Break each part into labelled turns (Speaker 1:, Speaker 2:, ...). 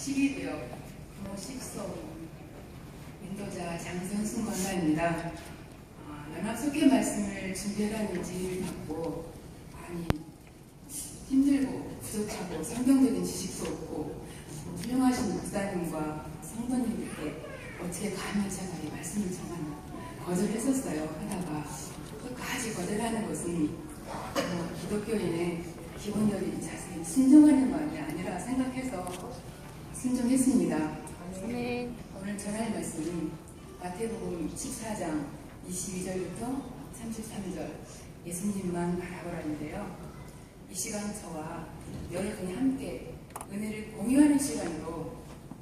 Speaker 1: 12구역 모10소 인도자 장선숙 원사입니다. 연합속회 말씀을 준비하라는 지휘를 받고 많이 힘들고 부족하고 성경적인 지식도 없고 훌륭하신 목사님과 성도님들께 어떻게 감히 제가 이 말씀을 정하나 거절했었어요. 하다가 끝까지 거절하는 것은 기독교인의 기본적인 자세히 순종하는 마음이 아니라 생각해서 순종했습니다.
Speaker 2: 아멘.
Speaker 1: 오늘 전할 말씀은 마태복음 14장 22절부터 33절 예수님만 바라보라인데요. 이 시간 저와 여러분이 함께 은혜를 공유하는 시간으로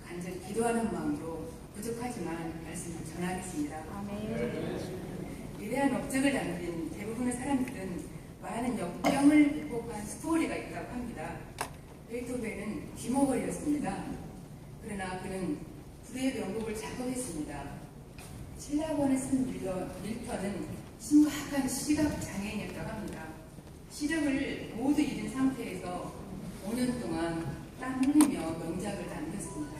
Speaker 1: 간절히 기도하는 마음으로 부족하지만 말씀을 전하겠습니다.
Speaker 2: 아멘.
Speaker 1: 위대한 업적을 남긴 대부분의 사람들은 많은 역병을 극복한 스토리가 있다고 합니다. 베토벤은 귀머거리였습니다. 그러나 그는 불의 명곡을 작곡했습니다. 신라권에 쓴 밀턴은 심각한 시각 장애인이었다고 합니다. 시력을 모두 잃은 상태에서 5년 동안 땀 흘리며 명작을 남겼습니다.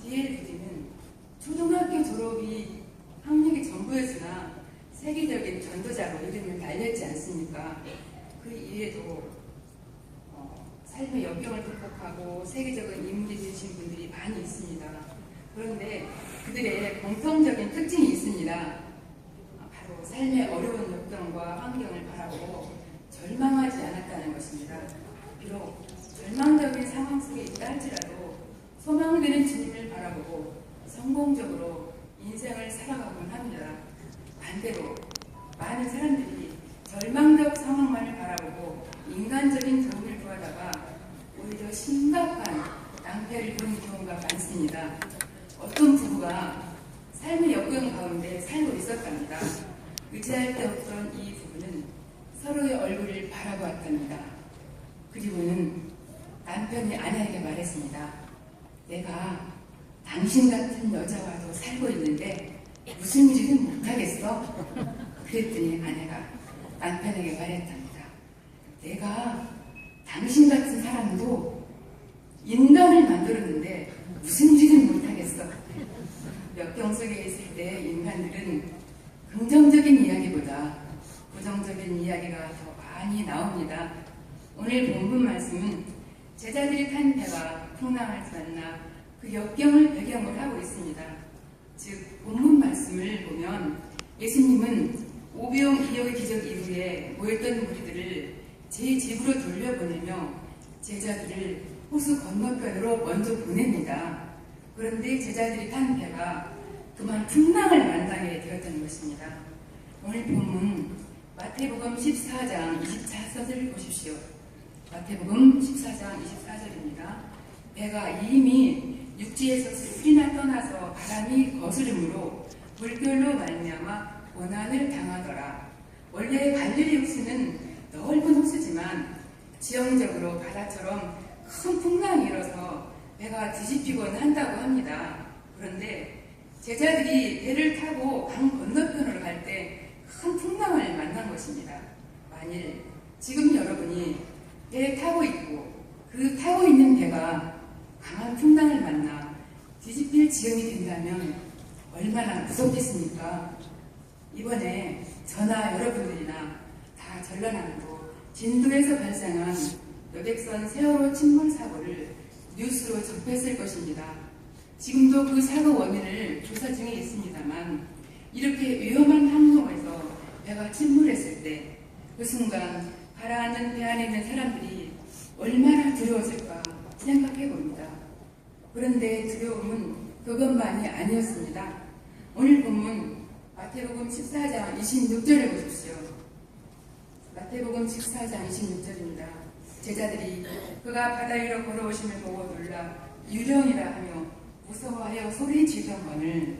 Speaker 1: D.L. 루디는 초등학교 졸업이 학력의 전부였으나 세계적인 전도자로 이름을 날렸지 않습니까? 그 이외에도 삶의 역경을 극복하고 세계적인 인물이 되신 분들이 많이 있습니다. 그런데 그들의 공통적인 특징이 있습니다. 바로 삶의 어려운 역경과 환경을 바라보고 절망하지 않았다는 것입니다. 비록 절망적인 상황 속에 있다 할지라도 소망되는 주님을 바라보고 성공적으로 인생을 살아가곤 합니다. 반대로 많은 사람들이 절망적 상황만을 바라보고 인간적인 도움을 구하다가 오히려 심각한 낭패를 보는 경우가 많습니다. 어떤 부부가 삶의 역경 가운데 살고 있었답니다. 의지할 데 없던 이 부부는 서로의 얼굴을 바라보았답니다. 그리고는 남편이 아내에게 말했습니다. 내가 당신 같은 여자와도 살고 있는데 무슨 일이든 못하겠어? 그랬더니 아내가 남편에게 말했답니다. 내가 당신 같은 사람도 인간을 만들었는데 무슨 일이든 못하겠어. 역경 속에 있을 때 인간들은 긍정적인 이야기보다 부정적인 이야기가 더 많이 나옵니다. 오늘 본문 말씀은 제자들이 탄 배가 풍랑을 만나 그 역경을 배경으로 하고 있습니다. 즉 본문 말씀을 보면 예수님은 오병 이어의 기적 이후에 모였던 무리들을 제 집으로 돌려보내며 제자들을 호수 건너편으로 먼저 보냅니다. 그런데 제자들이 탄 배가 그만 풍랑을 만나게 되었던 것입니다. 오늘 본문 마태복음 14장 24절을 보십시오. 마태복음 14장 24절입니다. 배가 이미 육지에서 스리나 떠나서 바람이 거스름으로 물결로 말미암아 고난을 당하더라. 원래 갈릴리 호수는 넓은 호수지만 지형적으로 바다처럼 큰 풍랑이 일어서 배가 뒤집히곤 한다고 합니다. 그런데 제자들이 배를 타고 강 건너편으로 갈 때 큰 풍랑을 만난 것입니다. 만일 지금 여러분이 배에 타고 있고 그 타고 있는 배가 강한 풍랑을 만나 뒤집힐 지경이 된다면 얼마나 무섭겠습니까? 이번에 저나 여러분들이나 다 전라남도 진도에서 발생한 여객선 세월호 침몰 사고를 뉴스로 접했을 것입니다. 지금도 그 사고 원인을 조사 중에 있습니다만 이렇게 위험한 항로에서 배가 침몰했을 때 그 순간 가라앉은 배 안에 있는 사람들이 얼마나 두려웠을까 생각해 봅니다. 그런데 두려움은 그것만이 아니었습니다. 오늘 본문 마태복음 14장 26절을 보십시오. 마태복음 14장 26절입니다. 제자들이 그가 바다 위로 걸어오심을 보고 놀라 유령이라 하며 무서워하여 소리지르더거늘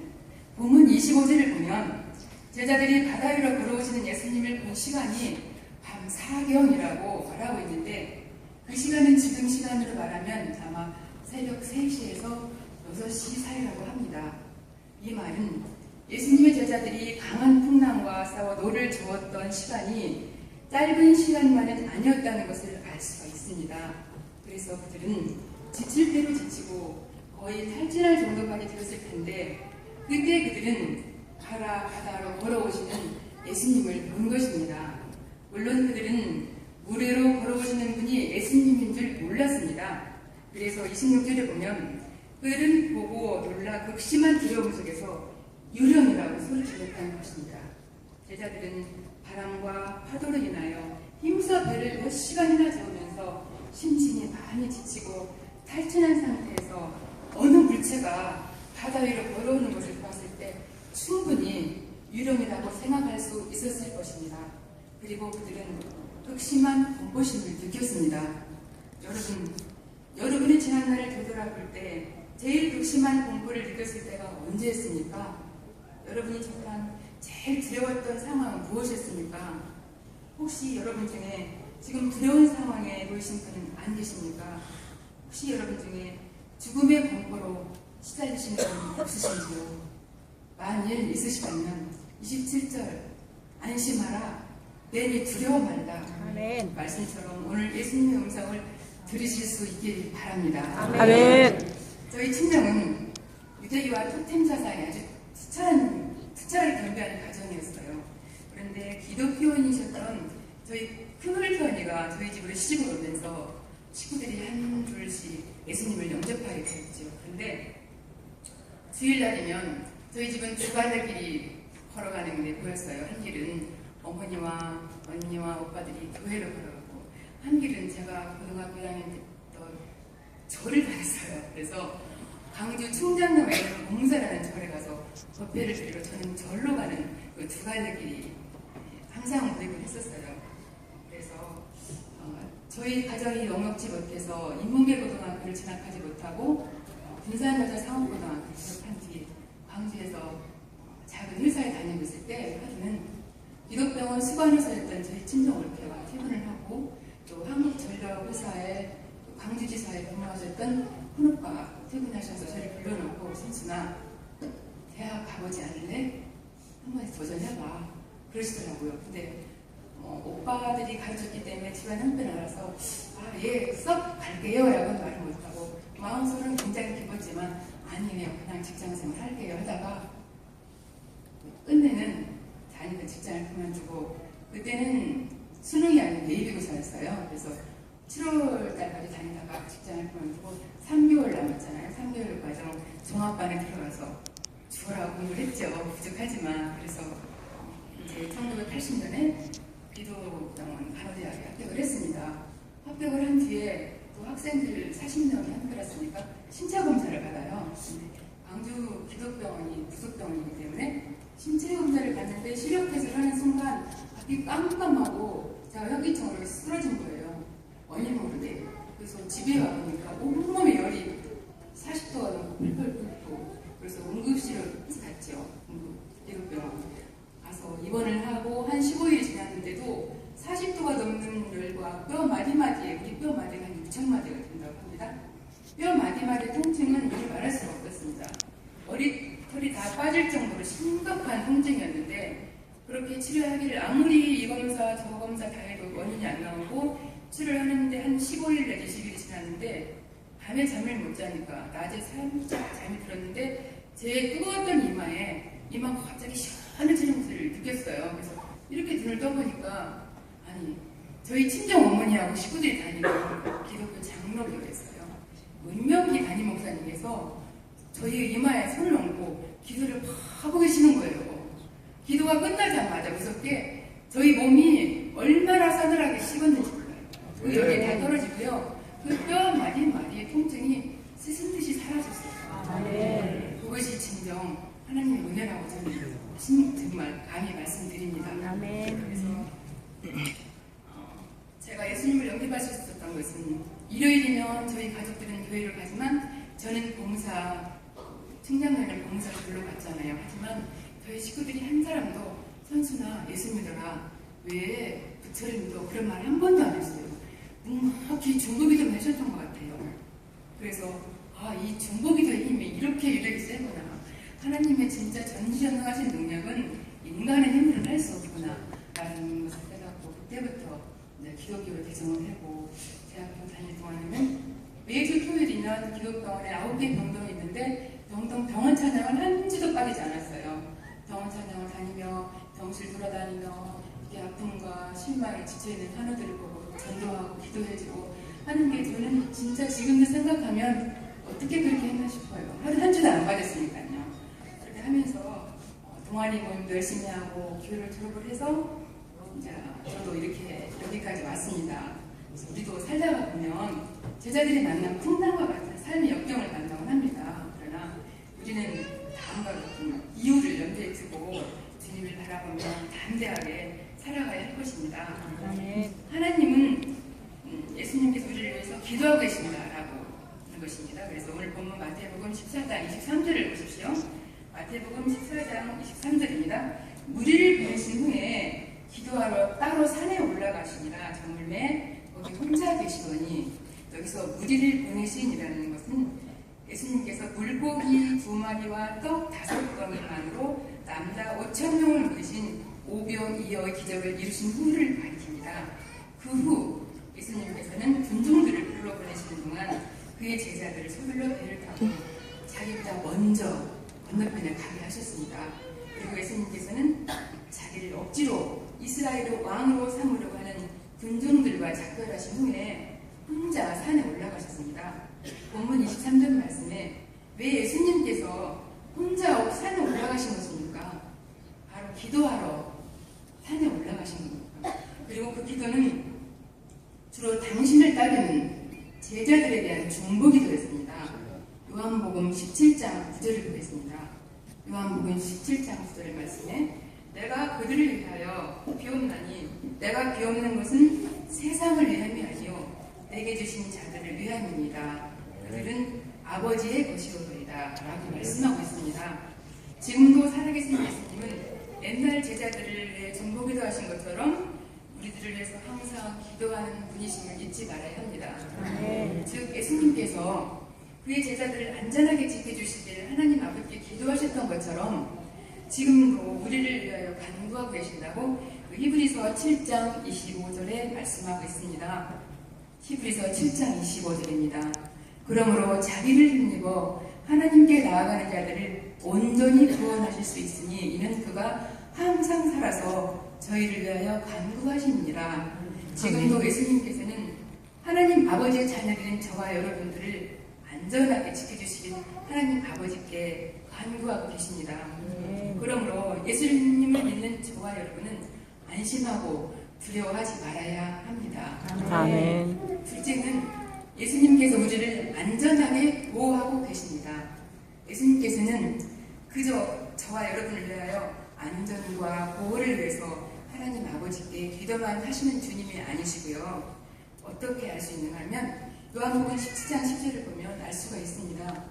Speaker 1: 본문 25절을 보면 제자들이 바다 위로 걸어오시는 예수님을 본 시간이 밤 사경이라고 말하고 있는데 그 시간은 지금 시간으로 말하면 아마 새벽 3시에서 6시 사이라고 합니다. 이 말은 예수님의 제자들이 강한 풍랑과 싸워 노를 저었던 시간이 짧은 시간만은 아니었다는 것을 알 수가 있습니다. 그래서 그들은 지칠 대로 지치고 거의 탈진할 정도까지 되었을 텐데 그때 그들은 바다로 걸어오시는 예수님을 본 것입니다. 물론 그들은 물 위로 걸어오시는 분이 예수님인 줄 몰랐습니다. 그래서 26절에 보면 그들은 보고 놀라 극심한 두려움 속에서 유령이라고 소리 질렀다는 것입니다. 제자들은 바람과 파도로 인하여 힘써 배를 몇 시간이나 저으면서 심신이 많이 지치고 탈진한 상태에서 어느 물체가 바다 위로 걸어오는 것을 보았을 때 충분히 유령이라고 생각할 수 있었을 것입니다. 그리고 그들은 극심한 공포심을 느꼈습니다. 여러분이 지난날을 되돌아볼 때 제일 극심한 공포를 느꼈을 때가 언제였습니까? 여러분이 정말 제일 두려웠던 상황은 무엇이었습니까? 혹시 여러분 중에 지금 두려운 상황에 놓이신 분은 안 계십니까? 혹시 여러분 중에 죽음의 공포로 시달리시는 분 없으신지요? 만일 있으시다면 27절 안심하라 내니 두려워 말다
Speaker 2: 아멘.
Speaker 1: 말씀처럼 오늘 예수님의 음성을 들으실 수 있길 바랍니다.
Speaker 2: 아멘.
Speaker 1: 저희 친정은 유대교와 토템 사상이 아주 투철하게 경배하는 가정이었어요. 그런데 기독교인이셨던 저희 큰언니가 저희 집으로 시집을 오면서 식구들이 한 둘씩 예수님을 영접하게 되었죠. 그런데 주일날이면 저희 집은 두 갈래길이 걸어가는 게 보였어요. 한 길은 어머니와 언니와 오빠들이 교회로 걸어가고 한 길은 제가 고등학교 1학년 때부터 절을 다녔어요. 그래서 광주 충장로에 있는 봉사라는 절에 가서 법회를 드리러 저는 절로 가는 그 두 갈래길이 항상 모이곤 했었어요. 그래서 저희 가정이 넉넉지 못해서 인문계 고등학교를 진학하지 못하고 군산여자상업고등학교를 졸업한 뒤 광주에서 작은 회사에 다니고 있을 때 하루는 기독병원 수관에서였던 저희 친정올케와 퇴근을 하고 또 한국전력회사의 광주지사에 근무하셨던 큰오빠가 퇴근하셔서 저를 불러놓고 선수나 대학 가보지 않을래? 한번 도전해봐 그러시더라고요. 근데 오빠들이 가르쳤기 때문에 집안 형편을 알아서 예, 썩 갈게요 라고 말을 못하고 마음속으로는 굉장히 기뻤지만 아니에요 그냥 직장생활 할게요 하다가 끝내는 다니던 직장을 그만두고 그때는 수능이 아닌 예비고사였어요. 그래서 7월 달까지 다니다가 직장을 그만두고 3개월 남았잖아요. 3개월 과정 종합반에 들어가서 죽어라고 공부를 했죠. 부족하지만. 그래서 이제 1980년에 기도병원 간호대학에 합격을 했습니다. 합격을 한 뒤에 또 학생들 40명이 합격했으니까 신체검사를 받아요. 광주 기독병원이 부속병원이기 때문에 신체검사를 받는데 시력테스트를 하는 순간 앞이 깜깜하고 제가 현기증으로 쓰러진 거예요. 원인 모르게. 그래서 집에 와보니까 온몸에 열이 40도가 넘고 펄펄 끓고 그래서 응급실을 갔죠. 기독병원 가서 입원을 하고 한 15일이 지났는데도 40도가 넘는 열과 뼈 마디마디에 우리 뼈 마디가 한 6,000마디가 된다고 합니다. 뼈 마디마디 통증은 이루 말할 수가 없었습니다. 머리털이 다 빠질 정도로 심각한 통증이었는데 그렇게 치료하기를 아무리 이 검사 저 검사 다 해도 원인이 안 나오고 치료를 하는데 한 15일 내지 20일이 지났는데 밤에 잠을 못 자니까 낮에 살짝 잠이 들었는데 제 뜨거웠던 이마가 갑자기 시원해지는 것을 느꼈어요. 그래서 이렇게 눈을 떠보니까 아니 저희 친정 어머니하고 식구들이 다니는 기독교 장로교였어요. 은명기 담임 목사님께서 저희 이마에 손을 얹고 기도를 하고 계시는 거예요. 기도가 끝나자마자 무섭게 저희 몸이 얼마나 싸늘하게 식었는지 몰라요. 그 열이 다 떨어지고요. 그 뼈 마디마디의 통증이 스승 듯이 사라졌어요. 그것이 진정 하나님의 은혜라고 저는 정말 감히 말씀드립니다. 그래서 제가 예수님을 영접할 수 있었던 것은 일요일이면 저희 가족들은 교회를 가지만 저는 충장로에는 봉사를 별로 갔잖아요. 하지만 저희 식구들이 한 사람도 선수나 예수 믿어라 왜 부처를 믿어 그런 말 한 번도 안 했어요. 묵묵히 중보기도 하셨던 것 같아요. 그래서 이 중보기도의 힘이 이렇게 유력이 세구나. 하나님의 진짜 전지전능하신 능력은 인간의 힘으로는 할 수 없구나 라는 것을 깨닫고 그때부터 기독교를 개정을 하고 대학교 다닐 동안에는 매주 토요일이나 가면 기독병원에 9개 병동이 있는데 병원 찬양을 한 주도 빠지지 않았어요. 병원 찬양을 다니며 병실 돌아다니며 이렇게 아픔과 실망에 지쳐있는 환우들을 보고 전도하고 기도해주고 하는 게 저는 진짜 지금도 생각하면 어떻게 그렇게 했나 싶어요. 하루 한 주도 안 빠졌으니까요. 그렇게 하면서 동아리 모임도 열심히 하고 교회를 졸업을 해서 이제 저도 이렇게 여기까지 왔습니다. 그래서 우리도 살다가 보면 제자들이 만난 풍랑과 같은 삶의 역경을 만나곤 합니다. 그러나 우리는 다음과 같은 이유를 염두에 두고 주님을 바라보며 담대하게 살아가야 할 것입니다. 하나님은 예수님께서 우리를 위해서 기도하고 계십니다라고 하는 것입니다. 그래서 오늘 본문 마태복음 14장 23절을 보십시오. 마태복음 14장 23절입니다. 무리를 보내신 후에 기도하러 따로 산에 올라가시니라. 저물매 거기 혼자 계시더니, 여기서 무리를 보내신이라는 것은 예수님께서 물고기 2마리와 떡 5덩이만으로 남자 5,000명을 부르신 오병이어의 기적을 이루신 후를 가리킵니다. 그 후 예수님께서는 군중들을 불러보내시는 동안 그의 제자들을 서둘러 배를 타고 자기보다 먼저 건너편에 가게 하셨습니다. 그리고 예수님께서는 자기를 억지로 이스라엘의 왕으로 삼으려고 하는 군중들과 작별하신 후에 혼자 산에 올라가셨습니다. 본문 23절 말씀에 왜 예수님께서 혼자 산에 올라가신 것입니까? 바로 기도하러 산에 올라가신 겁니다. 그리고 그 기도는 주로 당신을 따르는 제자들에 대한 중보기도였습니다. 요한복음 17장 9절을 보겠습니다. 요한복음 17장 9절의 말씀에 내가 그들을 위하여 비옵나니 내가 비옵는 것은 세상을 위함이 아니요 내게 주신 자들을 위함입니다. 그들은 아버지의 것이오더이다 라고 말씀하고 있습니다. 지금도 살아계신 예수님은 옛날 제자들을 위해 중보기도 하신 것처럼 우리들을 위해서 항상 기도하는 분이심을 잊지 말아야 합니다. 즉 예수님께서 그의 제자들을 안전하게 지켜주시길 하나님 아버지께 기도하셨던 것처럼 지금도 우리를 위하여 간구하고 계신다고 히브리서 7장 25절에 말씀하고 있습니다. 히브리서 7장 25절입니다. 그러므로 자비를 힘입어 하나님께 나아가는 자들을 온전히 구원하실 수 있으니 이는 그가 항상 살아서 저희를 위하여 간구하십니다. 지금도 예수님께서는 하나님 아버지의 자녀들인 저와 여러분들을 안전하게 지켜주시길 하나님 아버지께 간구하고 계십니다. 그러므로 예수님을 믿는 저와 여러분은 안심하고 두려워하지 말아야 합니다.
Speaker 2: 아멘.
Speaker 1: 둘째는 예수님께서 우리를 안전하게 보호하고 계십니다. 예수님께서는 그저 저와 여러분을 위하여 안전과 보호를 위해서 하나님 아버지께 기도만 하시는 주님이 아니시고요. 어떻게 알 수 있는가 하면 요한복음 17장 10절을 보면 알 수가 있습니다.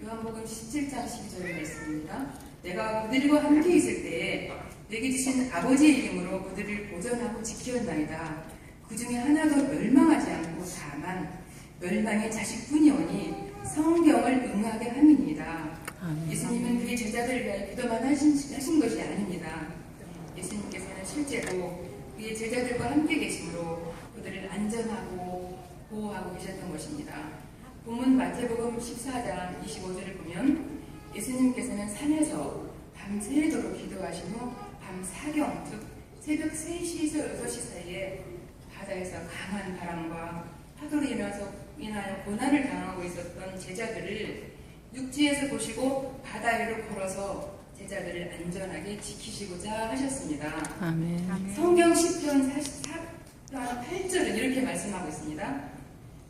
Speaker 1: 요한복음 17장 12절의 말씀입니다. 내가 그들과 함께 있을 때에 내게 주신 아버지의 이름으로 그들을 보존하고 지키었나이다. 그 중에 하나도 멸망하지 않고 다만 멸망의 자식뿐이오니 성경을 응하게 함이니이다. 예수님은 그의 제자들을 위하여 기도만 하신 것이 아닙니다. 예수님께서는 실제로 그의 제자들과 함께 계심으로 그들을 안전하고 보호하고 계셨던 것입니다. 본문 마태복음 14장 25절을 보면 예수님께서는 산에서 밤새도록 기도하신 후 밤 사경, 즉 새벽 3시에서 6시 사이에 바다에서 강한 바람과 파도로 인하여 고난을 당하고 있었던 제자들을 육지에서 보시고 바다 위로 걸어서 제자들을 안전하게 지키시고자 하셨습니다.
Speaker 2: 아멘.
Speaker 1: 성경 10편 44편 8절은 이렇게 말씀하고 있습니다.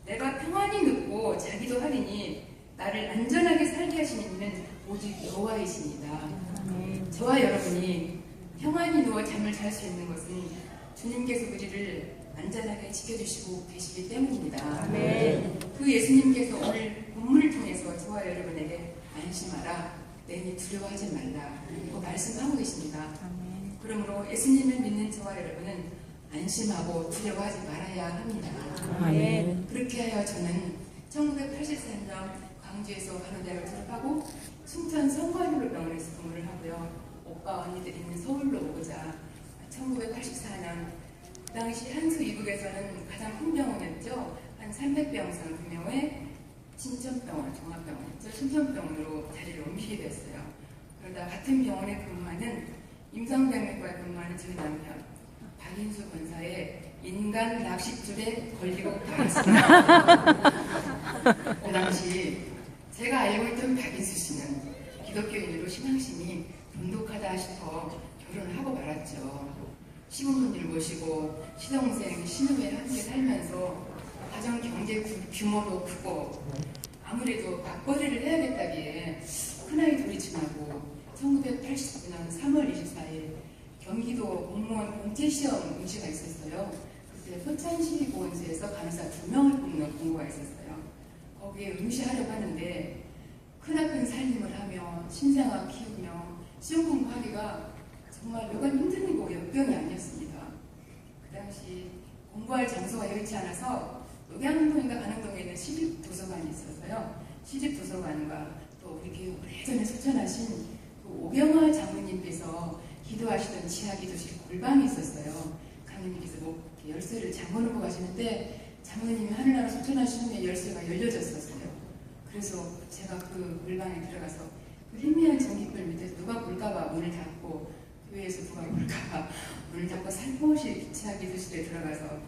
Speaker 1: 내가 평안히 눕고 자기도 하리니 나를 안전하게 살게 하시는 이는 오직 여호와이십니다. 저와 여러분이 평안히 누워 잠을 잘 수 있는 것은 주님께서 우리를 안전하게 지켜주시고 계시기 때문입니다. 그 예수님께서 오늘 본문을 통해서 저와 여러분에게 안심하라, 내니 두려워하지 말라 고 말씀하고 계십니다. 그러므로 예수님을 믿는 저와 여러분은 안심하고 두려워하지 말아야 합니다. 그렇게 하여 저는 1983년 광주에서 간호대학을 졸업하고 춘천 성과교육병원에서 근무를 하고요. 오빠 언니들이 있는 서울로 오고자 1984년 그 당시 한수 이북에서는 가장 큰 병원이었죠. 한 300병상 규모의 신천병원, 종합병원이죠. 신천병원으로 자리를 옮기게 됐어요. 그러다 같은 병원에 근무하는 임상병원과에 근무하는 저희 남편 박인수 권사의 인간 낚싯줄에 걸리고 당했습니다. 그 당시 제가 알고 있던 박인수 씨는 기독교인으로 신앙심이 돈독하다 싶어 결혼을 하고 말았죠. 시부모님을 모시고 시동생, 신우에 함께 살면서 가정 경제 규모도 크고 아무래도 맞벌이를 해야겠다기에 큰아이 둘이 지나고 1989년 3월 24일 경기도 공무원 공채시험 응시가 있었어요. 그때 포천시보건소에서 간호사 2명을 뽑는 공고가 있었어요. 거기에 응시하려고 하는데 크나큰 살림을 하며 신생아 키우며 시험 공부하기가 정말 여간 힘든 거 역병이 아니었습니다. 그 당시 공부할 장소가 여의치 않아서 녹양동인가 가능동에 있는 시립도서관이 있었어요. 시립도서관과 또 우리 교육 오래전에 소천하신 그 오병화 장로님께서 기도하시던 지하기도실 골방이 있었어요. 장로님께서 뭐 열쇠를 잠궈놓고 가시는데 장로님이 하늘나라 소천하신 후에 열쇠가 열려졌었어요. 그래서 제가 그 골방에 들어가서 그 희미한 전기불 밑에서 누가 볼까봐 문을 닫고 교회에서 누가 볼까봐 문을 닫고 살포시 지하기도실에 들어가서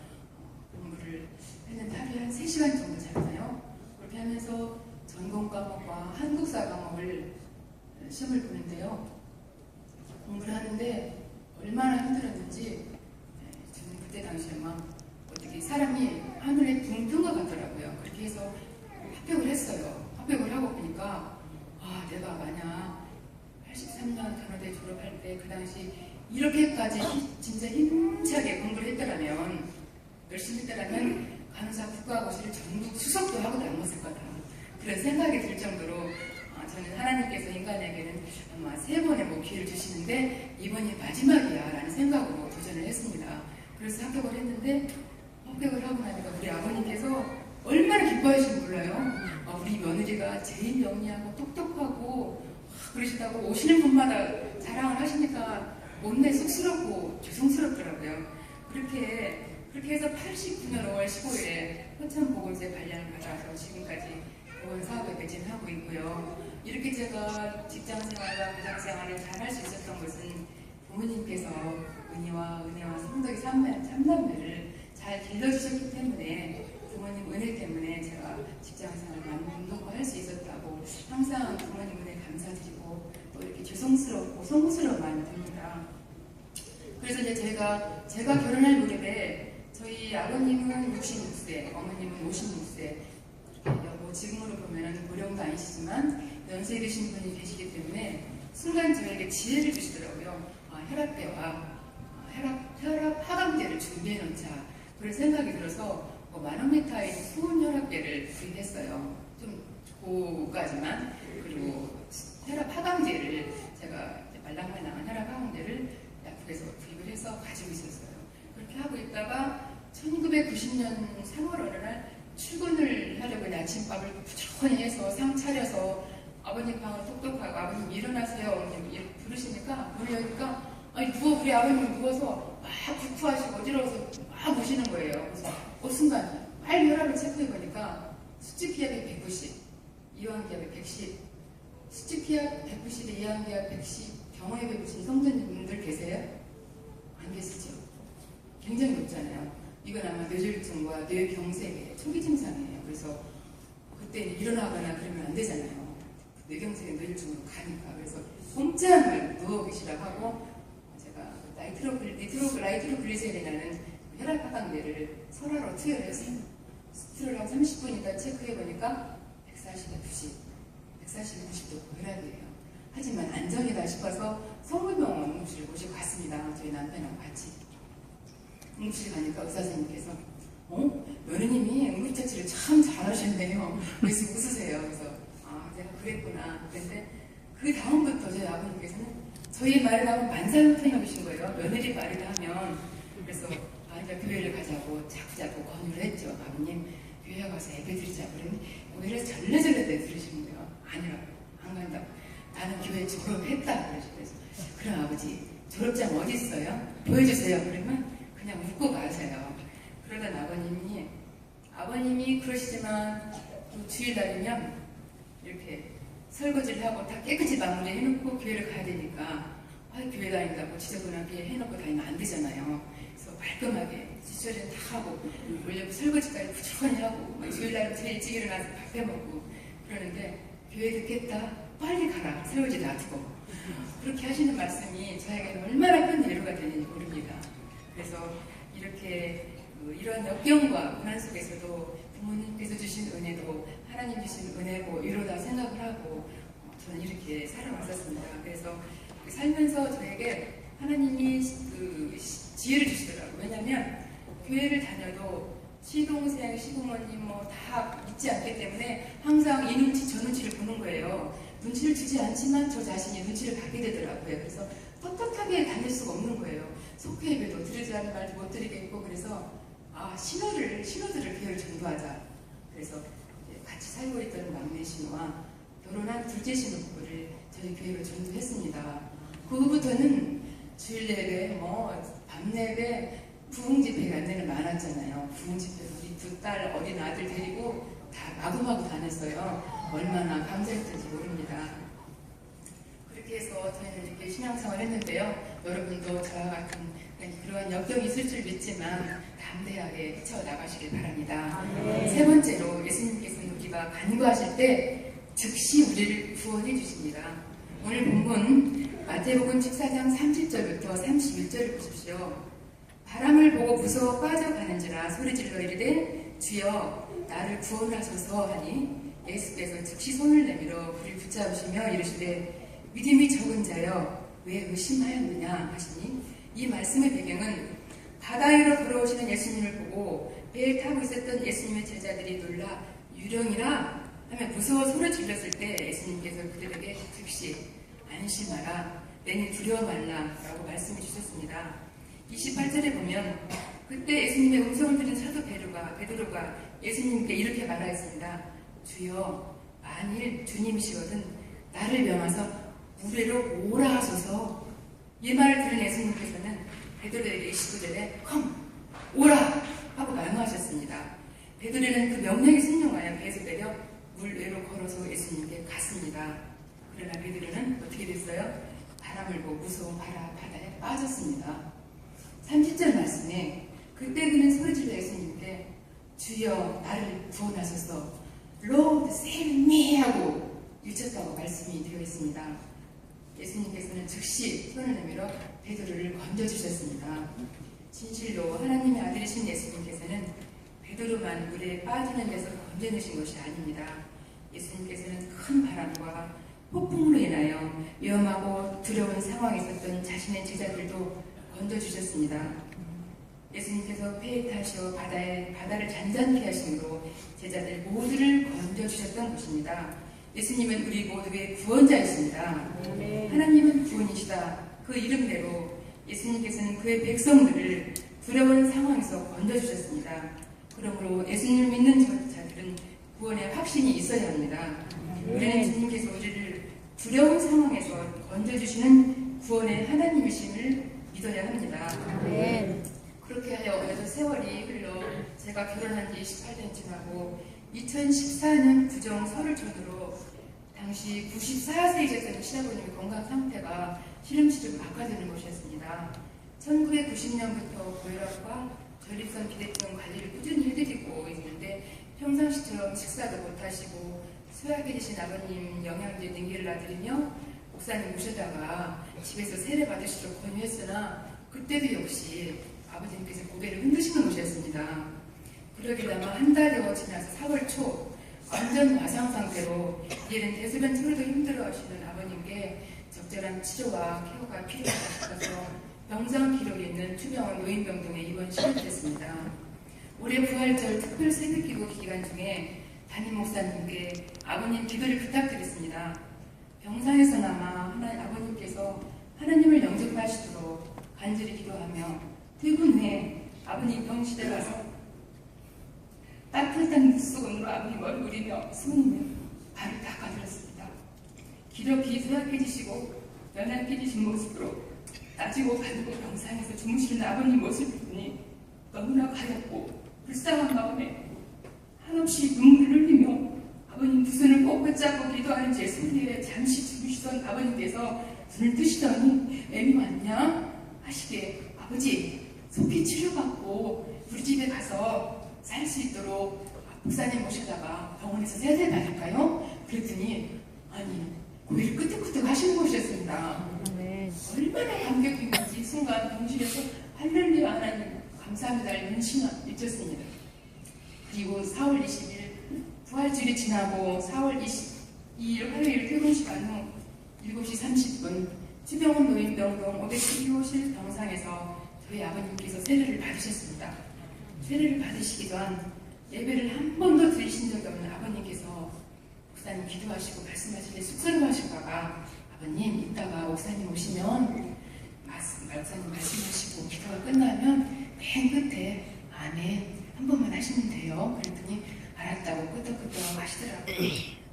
Speaker 1: 공부를 했는데 하루에 한 3시간 정도 잤나요? 그렇게 하면서 전공 과목과 한국사 과목을 시험을 보는데요. 공부를 하는데 얼마나 힘들었는지 저는 그때 당시에 막 어떻게 사람이 하늘에 붕 뜬 것 같더라고요. 그렇게 해서 합격을 했어요. 합격을 하고 보니까 내가 만약 83년 간호대 졸업할 때 그 당시 이렇게까지 진짜 힘차게 공부를 했더라면 열심히 했더라면 간호사 국가고시를 전국 수석도 하고 남았을 거다. 그런 생각이 들 정도로 저는 하나님께서 인간에게는 아마 3번의 뭐 기회를 주시는데 이번이 마지막이야 라는 생각으로 도전을 했습니다. 그래서 합격을 했는데 합격을 하고 나니까 우리 아버님께서 얼마나 기뻐하시는지 몰라요. 우리 며느리가 제일 영리하고 똑똑하고 그러시다고 오시는 분마다 자랑을 하시니까 못내 쑥스럽고 죄송스럽더라고요. 그렇게 해서 89년 5월 15일에 포천보건소에 발령을 받아서 지금까지 보건 사업에 매진하고 있고요. 이렇게 제가 직장생활과 가정생활을 잘 할 수 있었던 것은 부모님께서 은희와 성덕이 삼남매를 잘 길러주셨기 때문에 부모님 은혜 때문에 제가 직장생활을 많이 행복하고 할 수 있었다고 항상 부모님 은혜 감사드리고 또 이렇게 죄송스럽고 송구스러운 마음이 듭니다. 그래서 이제 제가 결혼할 무렵에 저희 아버님은 66세, 어머님은 56세, 뭐 지금으로 보면은 고령도 아니시지만 연세 드신 분이 계시기 때문에 순간 저에게 지혜를 주시더라고요. 혈압계와 혈압 하강제를 준비해 놓자. 그런 생각이 들어서 마노메타인 수은 혈압계를 구입했어요. 좀 고가지만. 그리고 혈압 하강제를 제가 말랑말랑한 혈압 하강제를 약국에서 구입을 해서 가지고 있었어요. 그렇게 하고 있다가 1990년 3월 어느 날 출근을 하려고 아침밥을 부지런히 해서 상 차려서 아버님 방을 똑똑하고 아버님 일어나세요 어머님 이렇게 부르시니까 문을 여니까 우리 아버님 누워서 막 구토하시고 어지러워서 막 우시는 거예요. 그래서 그 순간 빨리 혈압을 체크해 보니까 수치기압이 190, 이완기압이 110, 수치기압 190에 이완기압 110 경험해 보신 성도님들 계세요? 안 계시죠? 굉장히 높잖아요. 이건 아마 뇌졸중과 뇌경색의 초기 증상이에요. 그래서 그때 일어나거나 그러면 안 되잖아요. 뇌경색의 뇌졸중으로 가니까. 그래서 꼼짝을 누워 계시라고 하고 제가 나이트로글리세린이라는 혈압 하강제를 설화로 투여해서 스트롤 한 30분 있다 체크해 보니까 140에 90, 140에 90도 혈압이에요. 하지만 안정이다 싶어서 서울병원 응급실을 모시고 갔습니다. 저희 남편하고 같이. 응급실 가니까 의사 선생님께서 며느님이 응급처치를 참 잘하셨네요. 그래서 웃으세요. 그래서 내가 그랬구나. 그런데 그 다음부터 저희 아버님께서는 저희 말을 하면 만사형통역이신 거예요. 며느리 말을 하면. 그래서 이제 교회를 가자고 자꾸 권유를 했죠. 아버님 교회 가서 예배 드리자고. 그러니 교회를 절레절레 내드리시는 거예요. 아니라고. 안 간다고. 나는 교회 졸업했다. 그래서 그럼 아버지 졸업장 어디 있어요? 보여주세요. 그러면 그냥 웃고 가세요. 그러던 아버님이 그러시지만 또 주일날이면 이렇게 설거지를 하고 다 깨끗이 마무리해놓고 교회를 가야 되니까 교회 다닌다고 지저분하게 해놓고 다니면 안 되잖아요. 그래서 깔끔하게 지처리는 다 하고 원래 설거지까지 부지런히 하고 주일날은 제일 일찍 일어나서 밥 해먹고 그러는데 교회 듣겠다 빨리 가라 설거지 놔두고 그렇게 하시는 말씀이 저에게는 얼마나 큰 위로가 되는지 모릅니다. 그래서 이렇게 이러한 역경과 고난 속에서도 부모님께서 주신 은혜도 하나님 주신 은혜고 위로다 생각을 하고 저는 이렇게 살아왔었습니다. 그래서 살면서 저에게 하나님이 지혜를 주시더라고요. 왜냐하면 교회를 다녀도 시동생, 시부모님 다 믿지 않기 때문에 항상 이 눈치 저 눈치를 보는 거예요. 눈치를 주지 않지만 저 자신이 눈치를 받게 되더라고요. 그래서 떳떳하게 다닐 수가 없는 거예요. 속회 예배도 드리자는 말도 못 드리겠고 그래서 신호들을 교회를 전도하자. 그래서 같이 살고 있던 막내 신호와 결혼한 둘째 신호 부부를 저희 교회로 전도했습니다. 그 후부터는 주일 예배, 밤 예배, 부흥집회 안내는 많았잖아요. 부흥집회 우리 두 딸 어린 아들 데리고 다 마구마구 다녔어요. 얼마나 감사했던지 모릅니다. 그렇게 해서 저희는 이렇게 신앙생활을 했는데요. 여러분도 저와 같은 그러한 역경이 있을 줄 믿지만 담대하게 헤쳐나가시길 바랍니다. 세 번째로 예수님께서는 우리가 간구하실 때 즉시 우리를 구원해 주십니다. 오늘 본문 마태복음 14장 30절부터 31절을 보십시오. 바람을 보고 무서워 빠져가는지라 소리질러 이르되 주여 나를 구원하소서 하니 예수께서 즉시 손을 내밀어 그를 붙잡으시며 이르시되 믿음이 적은 자여 왜 의심하였느냐 하시니 이 말씀의 배경은 바다 위로 걸어오시는 예수님을 보고 배에 타고 있었던 예수님의 제자들이 놀라 유령이라 하며 무서워 소리 질렀을 때 예수님께서 그들에게 즉시 안심하라 내니 두려워 말라 라고 말씀해 주셨습니다. 28절에 보면 그때 예수님의 음성을 들은 사도 베드로가 예수님께 이렇게 말하였습니다. 주여 만일 주님이시거든 나를 명하사 물에로 오라 하소서. 이 말을 들은 예수님께서는 베드로에게 29절에 컴 오라 하고 명하셨습니다. 베드로는 그 명령에 순종하여 배에서 내려 물 위로 걸어서 예수님께 갔습니다. 그러나 베드로는 어떻게 됐어요? 바람을 보고 무서운 바다에 빠졌습니다. 30절 말씀에 그때 그는 소리질러 예수님께 주여 나를 구원하소서 Lord save me 하고 외쳤다고 말씀이 되어 있습니다. 예수님께서는 즉시 손을 내밀어 베드로를 건져주셨습니다. 진실로 하나님의 아들이신 예수님께서는 베드로만 물에 빠지는 데서 건져내신 것이 아닙니다. 예수님께서는 큰 바람과 폭풍으로 인하여 위험하고 두려운 상황에 있었던 자신의 제자들도 건져주셨습니다. 예수님께서 배에 타시어 바다를 잔잔케 하심으로 제자들 모두를 건져주셨던 것입니다. 예수님은 우리 모두의 구원자이십니다. 하나님은 구원이시다. 그 이름대로 예수님께서는 그의 백성들을 두려운 상황에서 건져주셨습니다. 그러므로 예수님을 믿는 자들은 구원의 확신이 있어야 합니다. 우리는 주님께서 우리를 두려운 상황에서 건져주시는 구원의 하나님이심을 믿어야 합니다. 그렇게 하여 어느덧 세월이 흘러 제가 결혼한 지 18년 지나고 2014년 구정 설을 전후로 당시 94세이셨던 시아버님의 건강 상태가 시름시름 악화되는 것이었습니다. 1990년부터 고혈압과 전립선 비대증 관리를 꾸준히 해드리고 있는데 평상시처럼 식사도 못하시고 소약해지신 아버님 영양제 능기를 놔드리며 목사님 모셔다가 집에서 세례 받으시도록 권유했으나 그때도 역시 아버님께서 고개를 흔드시는 것이었습니다. 그러길래만 한 달여 지나서 4월 초 완전 마상 상태로 이제는 대소변 처리도 힘들어하시는 아버님께 적절한 치료와 케어가 필요하다 싶어서 병상 기록에 있는 투병원 노인병동에 입원 시작됐습니다. 올해 부활절 특별 새벽기도 기간 중에 담임 목사님께 아버님 기도를 부탁드렸습니다. 병상에서나마 아버님께서 하나님을 영접하시도록 간절히 기도하며 퇴근 후에 아버님 병실에 가서 따뜻한 물수건으로 아버님 얼굴이며 손이며 발을 닦아드렸습니다. 기력이 쇠약해지시고 연약해지신 모습으로 따지고 가지고 병상에서 주무시는 아버님 모습을 보니 너무나 가렵고 불쌍한 마음에 한없이 눈물을 흘리며 꼭 붙잡고 기도하는 제 손에 잠시 주무시던 아버님께서 눈을 뜨시더니 애미 왔냐? 하시게 아버지 속히 치료받고 우리 집에 가서 살 수 있도록 목사님 모시다가 병원에서 세대 다닐까요? 그랬더니 아니 고개를 끄덕끄덕 하시는 것이었습니다.
Speaker 2: 아멘.
Speaker 1: 얼마나 감격했는지 순간 병실에서 할렐루야 하나님 감사합니다를 눈치나 잊었습니다. 그리고 4월 20일 부활주일이 지나고 4월 22일 화요일 퇴근 시간 후 7시 30분 추병원 노인병동 512호실 병상에서 저희 아버님께서 세례를 받으셨습니다. 세례를 받으시기 전 예배를 한 번도 드리신 적이 없는 아버님께서 목사님 기도하시고 말씀하시는데 쑥스러워하실까봐 아버님 이따가 목사님 오시면 목사님 말씀하시고 기도가 끝나면 맨 끝에 아멘 한 번만 하시면 돼요. 그랬더니 알았다고 끄덕끄덕 하시더라고요.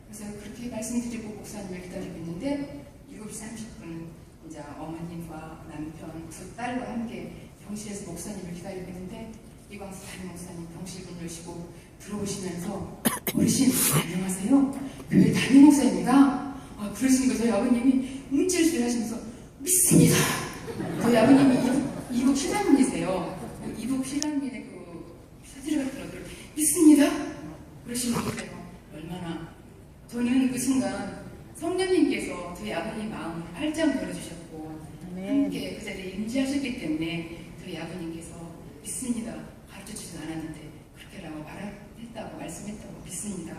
Speaker 1: 그래서 그렇게 말씀드리고 목사님을 기다리고 있는데 7시 30분 이제 어머님과 남편 두 딸과 함께 병실에서 목사님을 기다리고 있는데 이광수 담임 목사님 병실 문 여시고 들어오시면서 어르신 안녕하세요. 교회 담임 목사입니다. 그러시니까 저희 아버님이 움찔을 하시면서 믿습니다. 저희 아버님이 이북 신앙민이세요. 이북 신앙민의 그 사진 같은 것들을 믿습니다. 그러시는 거예요. 얼마나 저는 그 순간 성령님께서 저희 아버님 마음을 활짝 열어주셨고 함께 그 자리에 임재하셨기 때문에 저희 아버님께서 믿습니다. 가르쳐주진 않았는데 그렇게라고 말했다고 말씀했다고 믿습니다.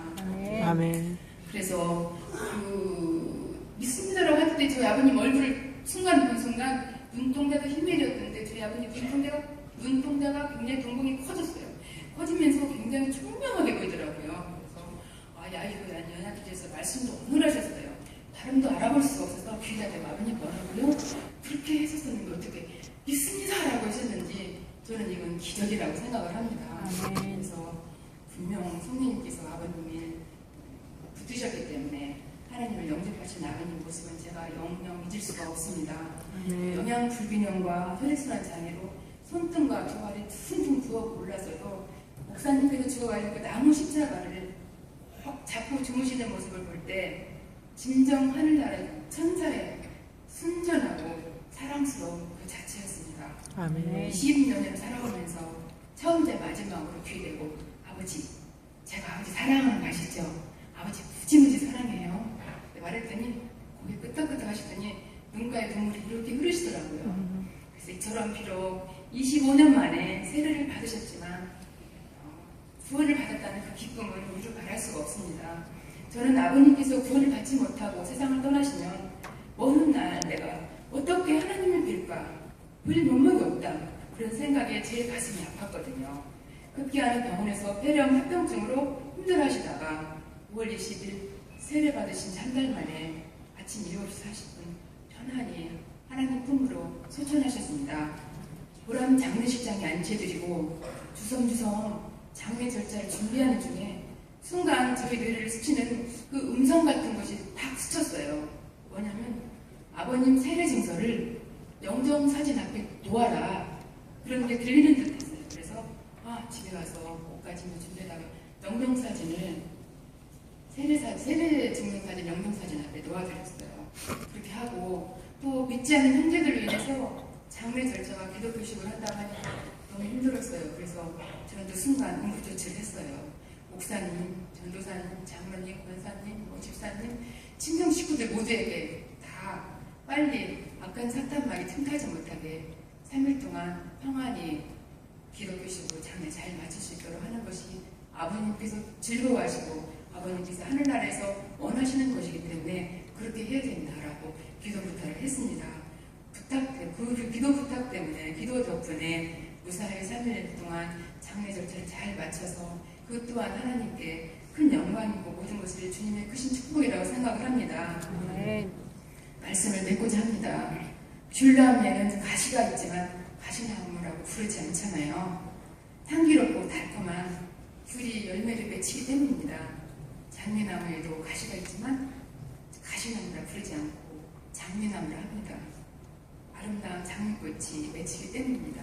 Speaker 2: 아멘.
Speaker 1: 그래서 믿습니다라고 할 때 저희 아버님 얼굴을 순간 본 순간 눈동자가 희미해졌는데 저희 아버님 눈동자가 굉장히 동공이 커졌어요. 커지면서 굉장히 총명하게 보이더라고요. 그래서 야이고야 연약해져서 말씀도 오늘 하셨어요. 발음도 알아볼 수가 없어서 귀에다 대고 아버님 뭐라고요? 그렇게 했었는데 어떻게 믿습니다라고 하셨는지 저는 이건 기적이라고 생각을 합니다. 그래서 분명 성령님께서 아버님을 붙드셨기 때문에 하나님을 영접하신 아버님 모습은 제가 영영 잊을 수가 없습니다. 영양 불균형과 혈액순환 장애로 손등과 조발이 퉁퉁 부어 올라서도 목사님께서 죽어가신 그 나무 십자가를 잡고 주무시는 모습을 볼 때 진정 하늘나라의 천사의 순전하고 사랑스러운 그 자체였습니다.
Speaker 2: 아멘.
Speaker 1: 20년을 살아오면서 처음이자 마지막으로 귀대고 아버지 제가 아버지 사랑하는 거 아시죠? 아버지 무지무지 사랑해요. 말했더니 고개 끄덕끄덕 하시더니 눈가에 눈물이 이렇게 흐르시더라고요. 그래서 이처럼 비록 25년 만에 세례를 받으셨지만 구원을 받았다는 그 기쁨을 우리로 말할 수가 없습니다. 저는 아버님께서 구원을 받지 못하고 세상을 떠나시면 어느 날 내가 어떻게 하나님을 빌까? 볼 면목이 없다. 그런 생각에 제 가슴이 아팠거든요. 급기야는 병원에서 폐렴 합병증으로 힘들어하시다가 5월 20일 세례 받으신 한 달 만에 아침 7시 40분 편안히 하나님 품으로 소천하셨습니다. 보람 장례식장에 안치해드리고 주섬주섬 장례 절차를 준비하는 중에 순간 저희 뇌를 스치는 그 음성 같은 것이 탁 스쳤어요. 뭐냐면 아버님 세례 증서를 영정사진 앞에 놓아라. 그런 게 들리는 듯 했어요. 그래서 집에 가서 옷까지 준비하다가 영정사진을 세례 증명사진 영정사진 앞에 놓아드렸어요. 그렇게 하고 또 믿지 않는 형제들로 인해서 장례 절차와 기도 표식을 한다고 하니까 너무 힘들었어요. 그래서 저는 그 순간 응급조치를 했어요. 목사님, 전도사님, 장로님, 권사님, 집사님, 친정 식구들 모두에게 다 빨리 악한 사탄말이 틈타지 못하게 3일 동안 평안히 기도 표식으로 장례 잘 마칠 수 있도록 하는 것이 아버님께서 즐거워하시고 아버님께서 하늘나라에서 원하시는 것이기 때문에 그렇게 해야 된다라고 기도 부탁을 했습니다. 그 기도 부탁 때문에, 기도 덕분에 무사히 3일 동안 장례 절차를 잘 마쳐서 그 또한 하나님께 큰 영광이고 모든 것을 주님의 크신 축복이라고 생각을 합니다. 말씀을 맺고자 합니다. 귤나무에는 가시가 있지만 가시나무라고 부르지 않잖아요. 향기롭고 달콤한 귤이 열매를 맺히기 때문입니다. 장미나무에도 가시가 있지만 가시나무라 부르지 않고 장미나무라 합니다. 아름다운 장미꽃이 맺히기 때문입니다.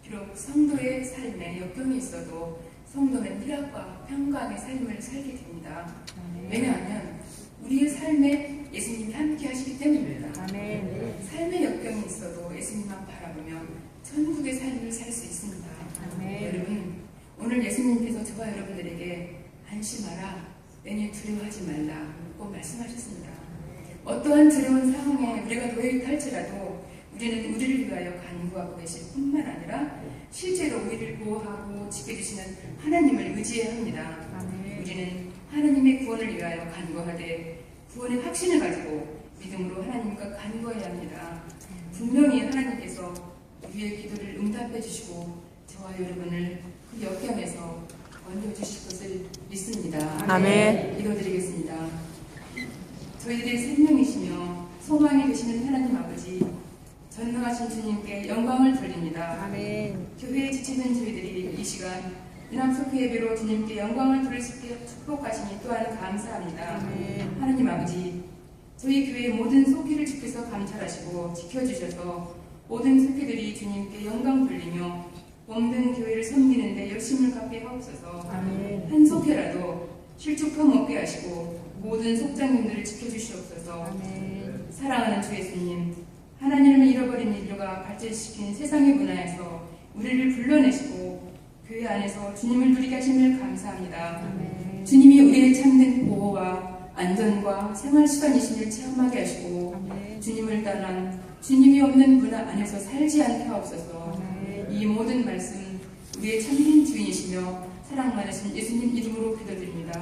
Speaker 1: 비록 성도의 삶에 역경이 있어도 성도는 희락과 평강의 삶을 살게 됩니다. 왜냐하면 우리의 삶에 예수님이 함께 하시기 때문입니다.
Speaker 2: 아멘.
Speaker 1: 삶의 역경이 있어도 예수님만 바라보면 천국의 삶을 살 수 있습니다.
Speaker 2: 아멘.
Speaker 1: 여러분, 오늘 예수님께서 저와 여러분들에게 안심하라, 내니 두려워하지 말라 꼭 말씀하셨습니다. 어떠한 두려운 상황에 우리가 놓여 있다 할지라도 우리는 우리를 위하여 간구하고 계실 뿐만 아니라 실제로 우리를 보호하고 지켜주시는 하나님을 의지해야 합니다.
Speaker 2: 아멘.
Speaker 1: 우리는 하나님의 구원을 위하여 간구하되 구원의 확신을 가지고 믿음으로 하나님과 간구해야 합니다. 분명히 하나님께서 우리의 기도를 응답해 주시고 저와 여러분을 그 역경에서 건져주실 것을 믿습니다.
Speaker 2: 아멘.
Speaker 1: 기도드리겠습니다. 저희들의 생명이시며 소망이 되시는 하나님 아버지, 전능하신 주님께 영광을 돌립니다.
Speaker 2: 아멘.
Speaker 1: 교회에 지치는 저희들이 이 시간 연합속회 예배로 주님께 영광을 돌릴 수 있게 축복하시니 또한 감사합니다.
Speaker 2: 아멘.
Speaker 1: 하나님 아버지, 저희 교회의 모든 속회를 주께서 감찰하시고 지켜주셔서 모든 속회들이 주님께 영광 돌리며 몸든 교회를 섬기는데 열심을 갖게 하옵소서.
Speaker 2: 아멘.
Speaker 1: 한 속회라도 실족함 없게 하시고 모든 속장님들을 지켜주시옵소서.
Speaker 2: 아멘.
Speaker 1: 사랑하는 주 예수님, 하나님을 잃어버린 인류가 발전시킨 세상의 문화에서 우리를 불러내시고 교회 안에서 주님을 누리게 하심을 감사합니다.
Speaker 2: 아멘.
Speaker 1: 주님이 우리의 참된 보호와 안전과 생활수단이심을 체험하게 하시고
Speaker 2: 아멘.
Speaker 1: 주님을 떠난 주님이 없는 문화 안에서 살지 않게 하옵소서.
Speaker 2: 아멘.
Speaker 1: 이 모든 말씀 우리의 참된 주인이시며 사랑 많으신 예수님 이름으로 기도드립니다.